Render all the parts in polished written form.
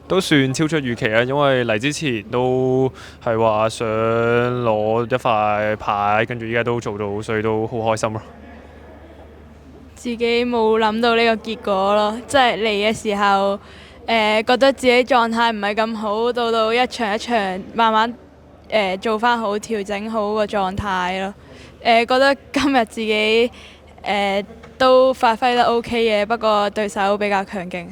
都算超出預期啊，因為嚟之前都係話想攞一塊牌，跟住依家都做到，所以都好開心咯。自己冇諗到呢個結果咯，即係嚟嘅時候，覺得自己狀態唔係咁好，到一場一場慢慢做翻好，調整好個狀態咯。覺得今日自己都發揮得 OK 嘅，不過對手比較強勁。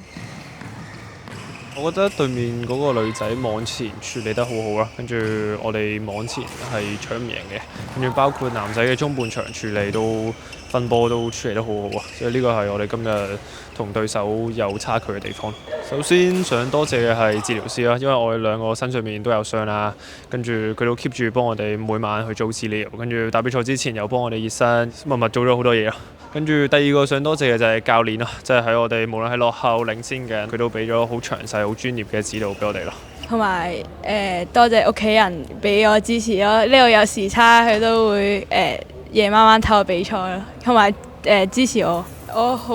我覺得對面嗰個女仔網前處理得好好啦，跟住我哋網前係搶唔贏嘅，跟住包括男仔嘅中半場處理都分波都處理得好好啊，所以呢個係我哋今日同對手有差距嘅地方。首先想多謝嘅係治療師啦，因為我哋兩個身上面都有傷啦，跟住佢都 keep 住幫我哋每晚去做治療，跟住打比賽之前又幫我哋熱身，默默做咗好多嘢啦。跟住第二個想多謝嘅就係教練咯，即係喺我哋無論係落後領先嘅，佢都俾咗好詳細、好專業嘅指導俾我哋咯。同埋多謝屋企人俾我支持咯，呢度有時差，佢都會夜晚晚睇我比賽咯，同埋支持我。我好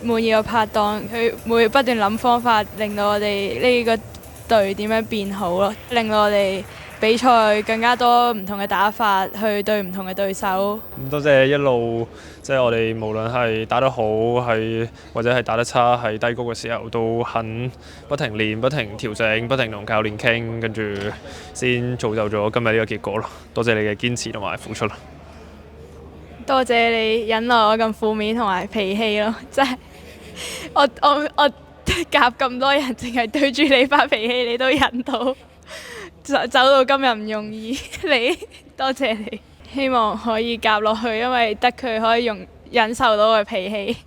滿意個拍檔，佢會不斷諗方法，令到我哋呢個隊點樣變好咯，令到我哋比賽更加多唔同嘅打法，去對唔同嘅對手。多謝一路即係我哋無論係打得好或者係打得差，喺低谷嘅時候都肯不停練、不停調整、不停同教練傾，跟住先造就咗今日呢個結果咯。多謝你嘅堅持同埋付出咯。多謝你忍耐我咁負面同埋脾氣咯，即係我夾咁多人，淨係對住你發脾氣，你都忍到。走到今日唔容易，你多謝你，希望可以夾落去，因為得佢可以忍受到我嘅脾氣。